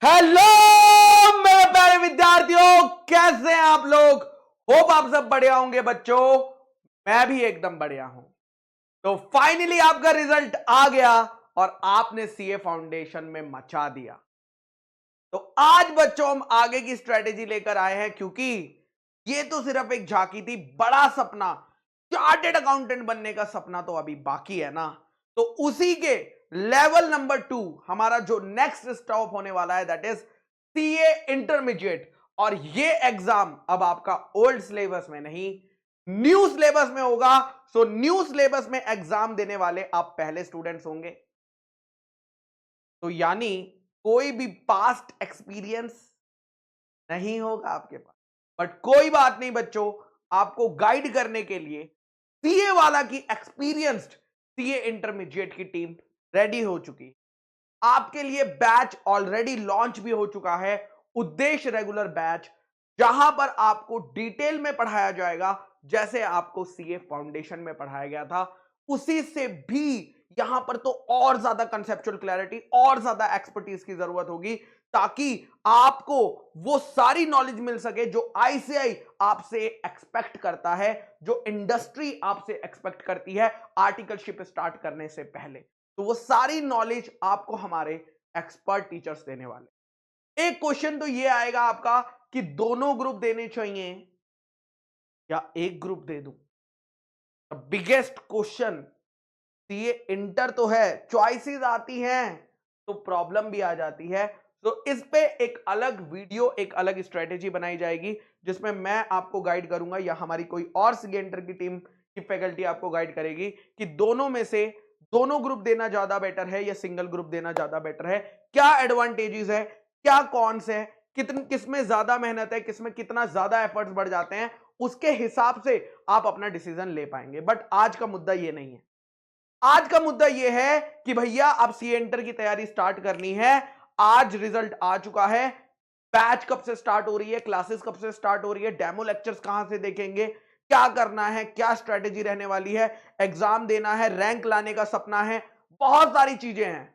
Hello मेरे प्यारे विद्यार्थियों, कैसे हैं आप लोग। होप आप सब बढ़िया होंगे बच्चों। मैं भी एकदम बढ़िया हूं। तो फाइनली आपका रिजल्ट आ गया और आपने सीए फाउंडेशन में मचा दिया। तो आज बच्चों हम आगे की स्ट्रेटेजी लेकर आए हैं, क्योंकि ये तो सिर्फ एक झांकी थी। बड़ा सपना, चार्टेड अकाउंटेंट बनने का सपना तो अभी बाकी है ना। तो उसी के लेवल नंबर 2 हमारा जो नेक्स्ट स्टॉप होने वाला है, दैट इज सीए इंटरमीडिएट। और ये एग्जाम अब आपका ओल्ड सिलेबस में नहीं, न्यू सिलेबस में होगा। सो न्यू सिलेबस में एग्जाम देने वाले आप पहले स्टूडेंट्स होंगे। तो यानी कोई भी पास्ट एक्सपीरियंस नहीं होगा आपके पास। बट कोई बात नहीं बच्चों, आपको गाइड करने के लिए सीए वाला की एक्सपीरियंस्ड सीए इंटरमीडिएट की टीम रेडी हो चुकी है। आपके लिए बैच ऑलरेडी लॉन्च भी हो चुका है, उद्देश्य रेगुलर बैच, जहां पर आपको डिटेल में पढ़ाया जाएगा जैसे आपको सीए फाउंडेशन में पढ़ाया गया था। उसी से भी यहां पर तो और ज्यादा कंसेप्चुअल क्लैरिटी, और ज्यादा एक्सपर्टीज की जरूरत होगी, ताकि आपको वो सारी नॉलेज मिल सके जो आईसीआई आपसे एक्सपेक्ट करता है, जो इंडस्ट्री आपसे एक्सपेक्ट करती है आर्टिकलशिप स्टार्ट करने से पहले। तो वो सारी नॉलेज आपको हमारे एक्सपर्ट टीचर्स देने वाले। एक क्वेश्चन तो ये आएगा आपका कि दोनों ग्रुप देने चाहिए या एक ग्रुप दे दूं। बिगेस्ट क्वेश्चन, सीए इंटर तो है, चॉइसेस आती हैं तो प्रॉब्लम भी आ जाती है। तो इस पे एक अलग वीडियो, एक अलग स्ट्रेटेजी बनाई जाएगी, जिसमें मैं आपको गाइड करूंगा या हमारी कोई और सीए इंटर की टीम की फैकल्टी आपको गाइड करेगी कि दोनों में से दोनों ग्रुप देना ज्यादा बेटर है या सिंगल ग्रुप देना ज्यादा बेटर है, क्या एडवांटेजेस है, क्या कॉन्स है, किसमें ज्यादा मेहनत है, किसमें कितना ज्यादा एफर्ट्स बढ़ जाते हैं। उसके हिसाब से आप अपना डिसीजन ले पाएंगे। बट आज का मुद्दा ये नहीं है। आज का मुद्दा यह है कि भैया अब सीए इंटर की तैयारी स्टार्ट करनी है। आज रिजल्ट आ चुका है, बैच कब से स्टार्ट हो रही है, क्लासेस कब से स्टार्ट हो रही है, डेमो लेक्चर्स कहां से देखेंगे, क्या करना है, क्या स्ट्रेटेजी रहने वाली है, एग्जाम देना है, रैंक लाने का सपना है, बहुत सारी चीजें हैं।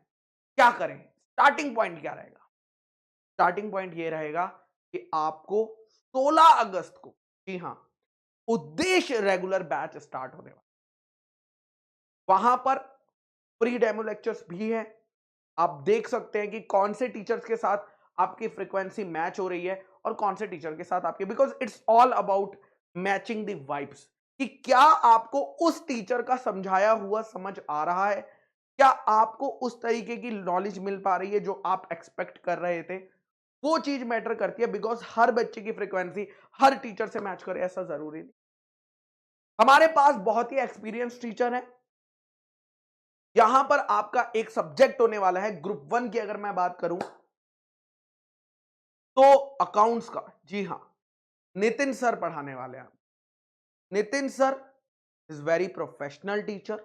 क्या करें, स्टार्टिंग पॉइंट क्या रहेगा। स्टार्टिंग पॉइंट यह रहेगा कि आपको 16 अगस्त को, जी हां, उद्देश्य रेगुलर बैच स्टार्ट होने वाला। वहां पर फ्री डेमो लेक्चर्स भी हैं। आप देख सकते हैं कि कौन से टीचर्स के साथ आपकी फ्रीक्वेंसी मैच हो रही है और कौन से टीचर के साथ आपके, because it's all about matching the vibes, कि क्या आपको उस टीचर का समझाया हुआ समझ आ रहा है, क्या आपको उस तरीके की नॉलेज मिल पा रही है जो आप एक्सपेक्ट कर रहे थे। वो चीज मैटर करती है, बिकॉज हर बच्चे की फ्रीक्वेंसी हर टीचर से मैच करे ऐसा जरूरी नहीं। हमारे पास बहुत ही एक्सपीरियंस टीचर है। यहां पर आपका एक सब्जेक्ट होने वाला है ग्रुप 1 की, अगर मैं बात करूं तो अकाउंट्स का। जी हां, नितिन सर पढ़ाने वाले हैं। Nitin sir is very professional teacher,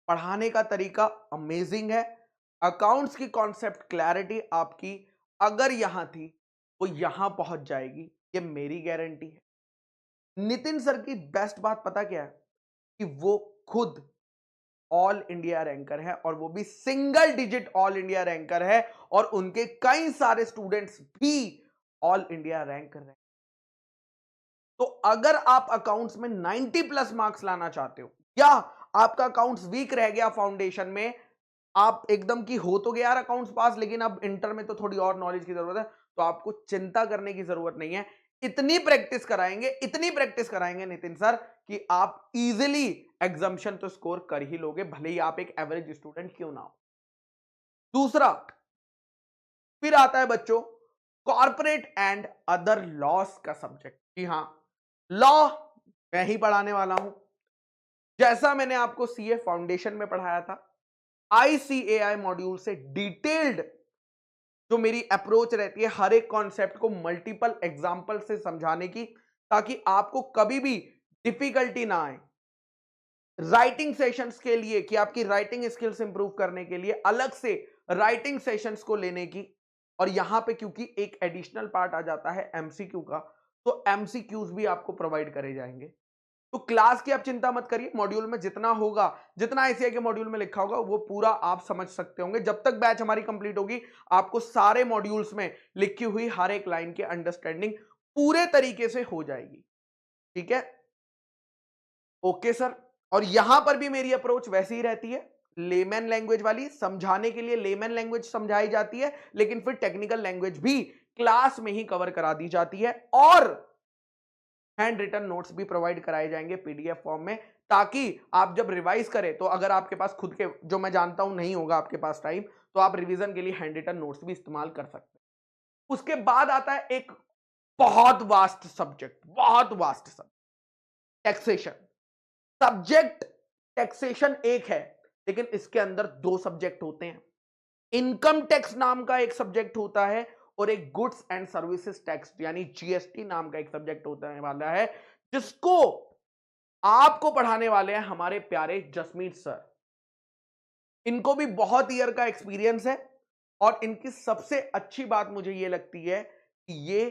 पढ़ाने का तरीका अमेजिंग है। अकाउंट्स की कॉन्सेप्ट क्लैरिटी आपकी अगर यहां थी वो यहां पहुंच जाएगी, ये मेरी गारंटी है। नितिन सर की बेस्ट बात पता क्या है, कि वो खुद ऑल इंडिया रैंकर है, और वो भी single digit all India ranker है, और उनके कई सारे स्टूडेंट्स भी ऑल इंडिया रैंकर हैं। तो अगर आप अकाउंट्स में 90 प्लस मार्क्स लाना चाहते हो, या आपका अकाउंट्स वीक रह गया फाउंडेशन में, आप एकदम की हो तो गया यार अकाउंट्स पास, लेकिन अब इंटर में तो थोड़ी और नॉलेज की जरूरत है, तो आपको चिंता करने की जरूरत नहीं है। इतनी प्रैक्टिस कराएंगे, इतनी प्रैक्टिस कराएंगे नितिन सर, कि आप इजीली एग्जामिशन तो स्कोर कर ही लोगे, भले ही आप एक एवरेज स्टूडेंट क्यों ना हो। दूसरा फिर आता है बच्चों कॉर्पोरेट एंड अदर लॉस का सब्जेक्ट। जी हां, लॉ मैं ही पढ़ाने वाला हूं। जैसा मैंने आपको सीए फाउंडेशन में पढ़ाया था, आईसीएआई मॉड्यूल से डिटेल्ड जो मेरी अप्रोच रहती है हर एक कॉन्सेप्ट को मल्टीपल एग्जाम्पल से समझाने की, ताकि आपको कभी भी डिफिकल्टी ना आए। राइटिंग सेशंस के लिए, कि आपकी राइटिंग स्किल्स इंप्रूव करने के लिए अलग से राइटिंग सेशंस को लेने की, और यहां पे क्योंकि एक एडिशनल पार्ट आ जाता है एमसीक्यू का, तो एमसीक्यूज भी आपको प्रोवाइड करे जाएंगे। तो क्लास की आप चिंता मत करिए, मॉड्यूल में जितना होगा, जितना आईसीआई के मॉड्यूल में लिखा होगा वो पूरा आप समझ सकते होंगे। जब तक बैच हमारी कंप्लीट होगी, आपको सारे मॉड्यूल्स में लिखी हुई हर एक लाइन की अंडरस्टैंडिंग पूरे तरीके से हो जाएगी। ठीक है, ओके सर। और यहां पर भी मेरी अप्रोच वैसी ही रहती है, लेमैन लैंग्वेज वाली, समझाने के लिए लेमैन लैंग्वेज समझाई जाती है, लेकिन फिर टेक्निकल लैंग्वेज भी क्लास में ही कवर करा दी जाती है, और हैंड रिटन नोट्स भी प्रोवाइड कराए जाएंगे पीडीएफ फॉर्म में, ताकि आप जब रिवाइज करें तो अगर आपके पास खुद के, जो मैं जानता हूं नहीं होगा आपके पास टाइम, तो आप रिवीजन के लिए हैंड रिटन नोट्स भी इस्तेमाल कर सकते हैं। उसके बाद आता है एक बहुत वास्ट सब्जेक्ट, बहुत vast subject, taxation. Subject taxation एक है, लेकिन इसके अंदर दो सब्जेक्ट होते हैं। इनकम टैक्स नाम का एक सब्जेक्ट होता है, और एक गुड्स एंड सर्विसेज टैक्स यानी जीएसटी नाम का एक सब्जेक्ट होता वाला है, जिसको आपको पढ़ाने वाले हैं हमारे प्यारे जसमीत सर। इनको भी बहुत ईयर का एक्सपीरियंस है, और इनकी सबसे अच्छी बात मुझे ये लगती है कि ये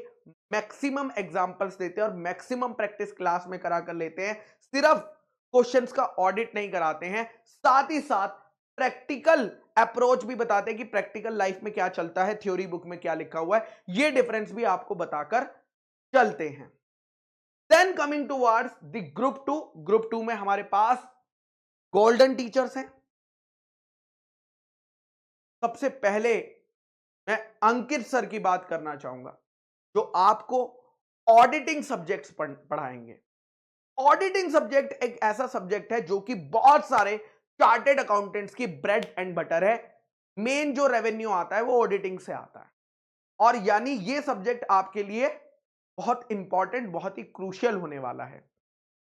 मैक्सिमम एग्जांपल्स देते हैं और मैक्सिमम प्रैक्टिस क्लास में करा कर लेते हैं। सिर्फ क्वेश्चंस का ऑडिट नहीं कराते हैं, साथ ही साथ प्रैक्टिकल अप्रोच भी बताते हैं कि प्रैक्टिकल लाइफ में क्या चलता है, थ्योरी बुक में क्या लिखा हुआ है, ये डिफरेंस भी आपको बताकर चलते हैं। Then coming towards the group 2, group 2 में हमारे पास गोल्डन टीचर्स हैं। सबसे पहले मैं अंकित सर की बात करना चाहूंगा, जो आपको ऑडिटिंग सब्जेक्ट्स पढ़ाएंगे। ऑडिटिंग सब्जेक्ट एक ऐसा सब्जेक्ट है जो कि बहुत सारे चार्टेड अकाउंटेंट्स की ब्रेड एंड बटर है। मेन जो रेवेन्यू आता है वो ऑडिटिंग से आता है, और यानी ये सब्जेक्ट आपके लिए बहुत इंपॉर्टेंट, बहुत ही क्रूशियल होने वाला है।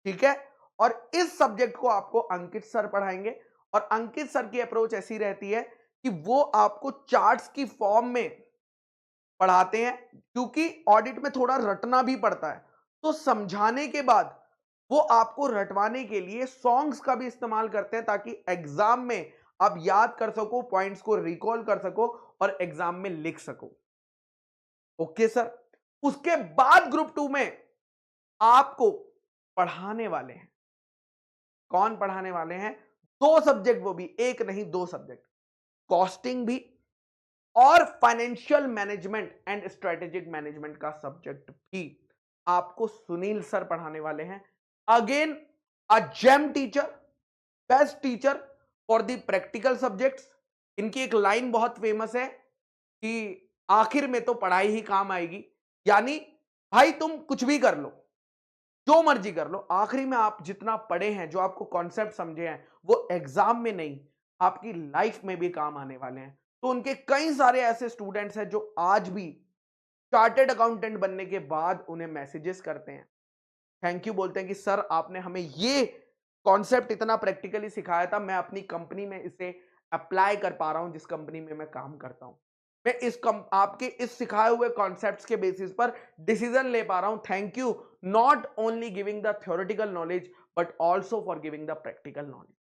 ठीक है, और इस सब्जेक्ट को आपको अंकित सर पढ़ाएंगे, और अंकित सर की अप्रोच ऐसी रहती है कि वो आपको चार्ट्स की फॉर्म में पढ़ाते हैं, क्योंकि ऑडिट में थोड़ा रटना भी पड़ता है, तो समझाने के बाद वो आपको रटवाने के लिए सॉन्ग्स का भी इस्तेमाल करते हैं, ताकि एग्जाम में आप याद कर सको, पॉइंट्स को रिकॉल कर सको और एग्जाम में लिख सको। Okay sir. उसके बाद ग्रुप 2 में आपको पढ़ाने वाले हैं, कौन पढ़ाने वाले हैं? दो सब्जेक्ट, वो भी एक नहीं दो सब्जेक्ट, कॉस्टिंग भी और financial management and strategic management का सब्जेक्ट भी आपको सुनील सर पढ़ाने वाले हैं। Again a gem teacher, best teacher for the practical subjects. इनकी एक लाइन बहुत फेमस है कि आखिर में तो पढ़ाई ही काम आएगी, यानी भाई तुम कुछ भी कर लो, जो मर्जी कर लो, आखिरी में आप जितना पढ़े हैं, जो आपको कॉन्सेप्ट समझे हैं, वो एग्जाम में नहीं, आपकी लाइफ में भी काम आने वाले हैं। तो उनके कई सारे ऐसे स्टूडेंट्स हैं जो आज भी चार्टेड अकाउंटेंट बनने के बाद उन्हें मैसेजेस करते हैं, थैंक यू बोलते हैं कि सर आपने हमें ये कॉन्सेप्ट इतना प्रैक्टिकली सिखाया था, मैं अपनी कंपनी में इसे अप्लाई कर पा रहा हूं, जिस कंपनी में मैं काम करता हूं, मैं आपके इस सिखाए हुए कॉन्सेप्ट्स के बेसिस पर डिसीजन ले पा रहा हूं। Thank you, not only giving the theoretical knowledge but also for giving the practical knowledge.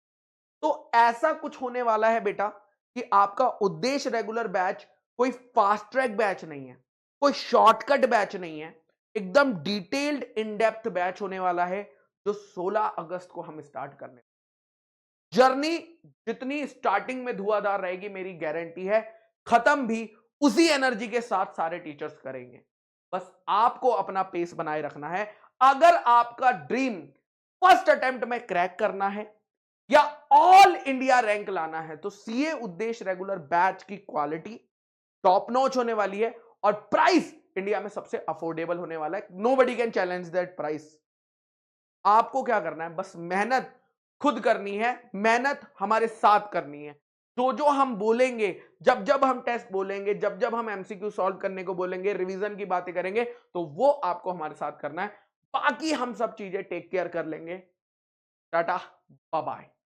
तो ऐसा कुछ होने वाला है बेटा कि आपका उद्देश्य रेगुलर बैच कोई फास्ट ट्रैक बैच नहीं है, कोई शॉर्टकट बैच नहीं है, एकदम डिटेल्ड इन डेप्थ बैच होने वाला है, जो 16 अगस्त को हम स्टार्ट करने। जर्नी जितनी स्टार्टिंग में धुआंधार रहेगी, मेरी गारंटी है खत्म भी उसी एनर्जी के साथ सारे टीचर्स करेंगे। बस आपको अपना पेस बनाए रखना है। अगर आपका ड्रीम फर्स्ट अटेम्प्ट में क्रैक करना है या ऑल इंडिया रैंक लाना है, तो सीए उद्देश्य रेगुलर बैच की क्वालिटी टॉप नॉच होने वाली है, और प्राइस इंडिया में सबसे अफोर्डेबल होने वाला है। Nobody can challenge that price. आपको क्या करना है? बस मेहनत खुद करनी है, मेहनत हमारे साथ करनी है। जो जो हम बोलेंगे, जब जब हम टेस्ट बोलेंगे, जब जब हम एमसीक्यू सॉल्व करने को बोलेंगे, रिवीजन की बातें करेंगे, तो वो आपको हमारे साथ करना है। बाकी हम सब चीजें टेक केयर कर लेंगे। Tata, bye bye.